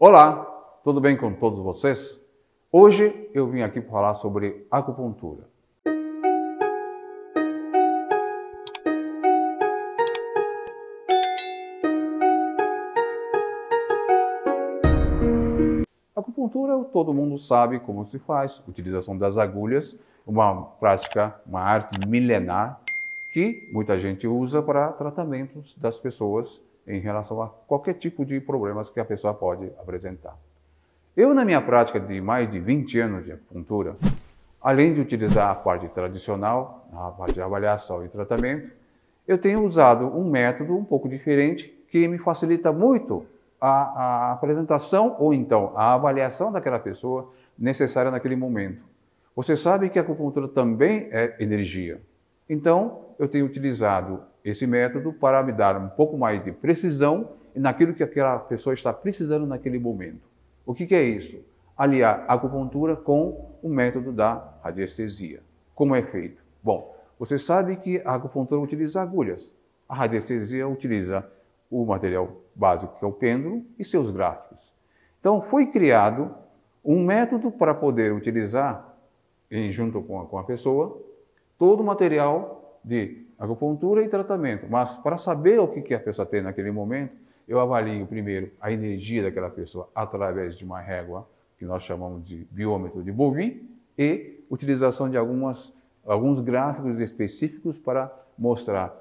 Olá, tudo bem com todos vocês? Hoje eu vim aqui para falar sobre acupuntura. Acupuntura, todo mundo sabe como se faz, utilização das agulhas, uma prática, uma arte milenar que muita gente usa para tratamentos das pessoas em relação a qualquer tipo de problemas que a pessoa pode apresentar. Eu, na minha prática de mais de 20 anos de acupuntura, além de utilizar a parte tradicional, a parte de avaliação e tratamento, eu tenho usado um método um pouco diferente que me facilita muito a apresentação ou então a avaliação daquela pessoa necessária naquele momento. Você sabe que a acupuntura também é energia. Então, eu tenho utilizado esse método para me dar um pouco mais de precisão naquilo que aquela pessoa está precisando naquele momento. O que é isso? Aliar a acupuntura com o método da radiestesia. Como é feito? Bom, você sabe que a acupuntura utiliza agulhas. A radiestesia utiliza o material básico, que é o pêndulo, e seus gráficos. Então, foi criado um método para poder utilizar, junto com a pessoa, todo o material de acupuntura e tratamento. Mas, para saber o que a pessoa tem naquele momento, eu avalio primeiro a energia daquela pessoa através de uma régua, que nós chamamos de biômetro de Bovie, e utilização de alguns gráficos específicos para mostrar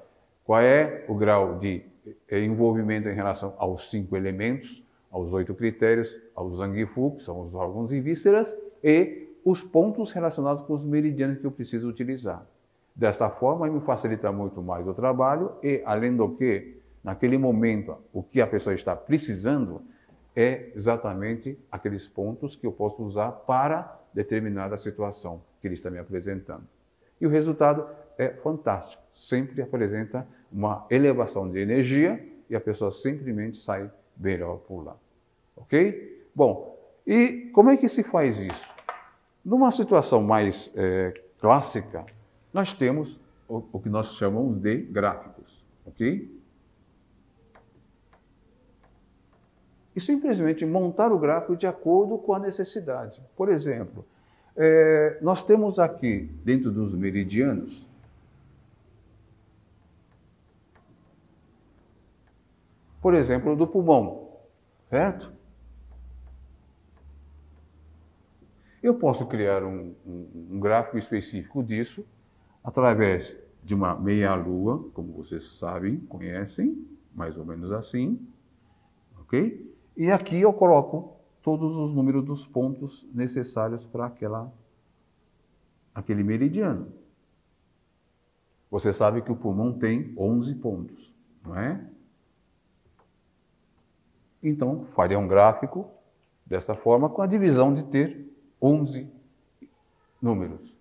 qual é o grau de envolvimento em relação aos 5 elementos, aos 8 critérios, aos Zangifu, que são os órgãos e vísceras, e os pontos relacionados com os meridianos que eu preciso utilizar. Desta forma, me facilita muito mais o trabalho e, além do que, naquele momento, o que a pessoa está precisando é exatamente aqueles pontos que eu posso usar para determinada situação que ele está me apresentando. E o resultado é fantástico. Sempre apresenta uma elevação de energia e a pessoa simplesmente sai melhor por lá. Ok? Bom, e como é que se faz isso? Numa situação mais clássica, nós temos o que nós chamamos de gráficos. Ok? E simplesmente montar o gráfico de acordo com a necessidade. Por exemplo, nós temos aqui, dentro dos meridianos, por exemplo, do pulmão, certo? Eu posso criar um gráfico específico disso, através de uma meia-lua, como vocês sabem, conhecem, mais ou menos assim, ok? E aqui eu coloco todos os números dos pontos necessários para aquele meridiano. Você sabe que o pulmão tem 11 pontos, não é? Então, faria um gráfico dessa forma, com a divisão de ter 11 números.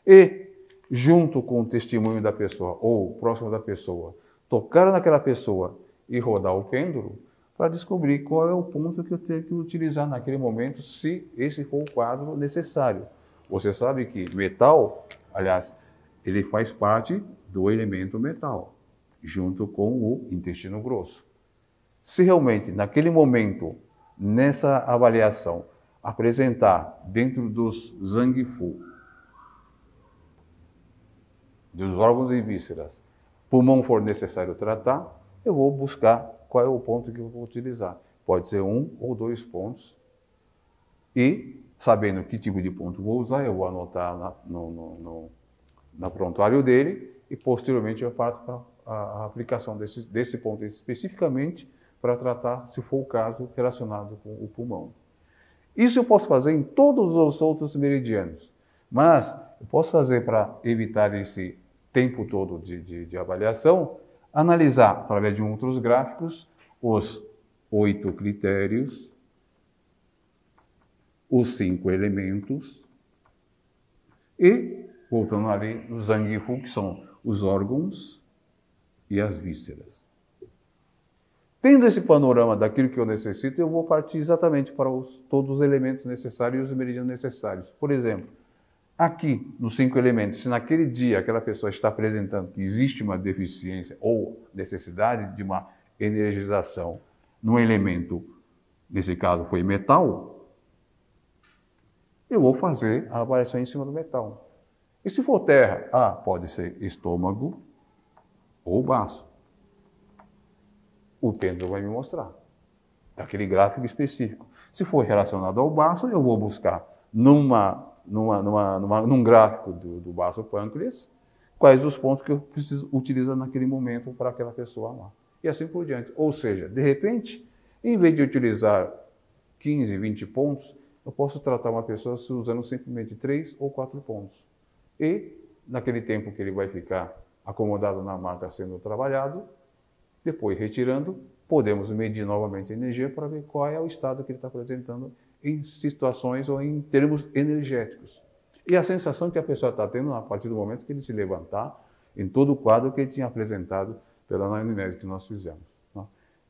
E, junto com o testemunho da pessoa, ou próximo da pessoa, tocar naquela pessoa e rodar o pêndulo, para descobrir qual é o ponto que eu tenho que utilizar naquele momento, se esse for o quadro necessário. Você sabe que metal, aliás, ele faz parte do elemento metal, junto com o intestino grosso. Se realmente, naquele momento, nessa avaliação, apresentar dentro dos Zangifu, dos órgãos e vísceras, pulmão for necessário tratar, eu vou buscar qual é o ponto que eu vou utilizar. Pode ser 1 ou 2 pontos. E, sabendo que tipo de ponto vou usar, eu vou anotar no prontuário dele e, posteriormente, eu parto para a aplicação desse ponto especificamente para tratar, se for o caso, relacionado com o pulmão. Isso eu posso fazer em todos os outros meridianos, mas eu posso fazer, para evitar esse tempo todo de avaliação, analisar, através de outros gráficos, os 8 critérios, os 5 elementos e, voltando ali, os Zangifu, que são os órgãos e as vísceras. Tendo esse panorama daquilo que eu necessito, eu vou partir exatamente para todos os elementos necessários e os meridianos necessários. Por exemplo, aqui, nos 5 elementos, se naquele dia aquela pessoa está apresentando que existe uma deficiência ou necessidade de uma energização no elemento nesse caso foi metal, eu vou fazer a avaliação em cima do metal. E se for terra, pode ser estômago ou baço. O pêndulo vai me mostrar, daquele gráfico específico. Se for relacionado ao baço, eu vou buscar num gráfico do baço pâncreas, quais os pontos que eu preciso utilizar naquele momento para aquela pessoa lá. E assim por diante. Ou seja, de repente, em vez de utilizar 15, 20 pontos, eu posso tratar uma pessoa usando simplesmente 3 ou 4 pontos. E, naquele tempo que ele vai ficar acomodado na maca sendo trabalhado, depois retirando, podemos medir novamente a energia para ver qual é o estado que ele está apresentando em situações ou em termos energéticos. E a sensação que a pessoa está tendo a partir do momento que ele se levantar, em todo o quadro que ele tinha apresentado pela anamnese que nós fizemos.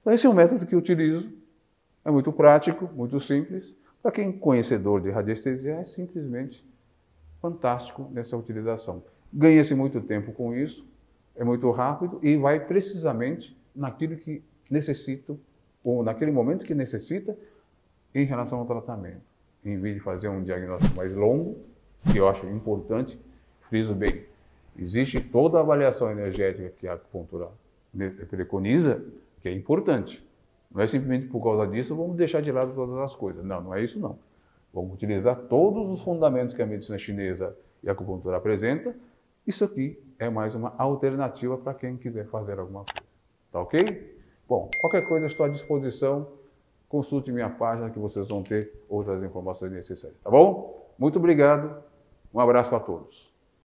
Então, esse é um método que eu utilizo, é muito prático, muito simples. Para quem é conhecedor de radiestesia, é simplesmente fantástico nessa utilização. Ganha-se muito tempo com isso, é muito rápido e vai precisamente naquilo que necessita, ou naquele momento que necessita, em relação ao tratamento. Em vez de fazer um diagnóstico mais longo, que eu acho importante, friso bem, existe toda a avaliação energética que a acupuntura preconiza, que é importante. Não é simplesmente por causa disso, vamos deixar de lado todas as coisas. Não, não é isso não. Vamos utilizar todos os fundamentos que a medicina chinesa e a acupuntura apresenta. Isso aqui é mais uma alternativa para quem quiser fazer alguma coisa. Tá ok? Bom, qualquer coisa estou à disposição. Consulte minha página que vocês vão ter outras informações necessárias. Tá bom? Muito obrigado. Um abraço para todos.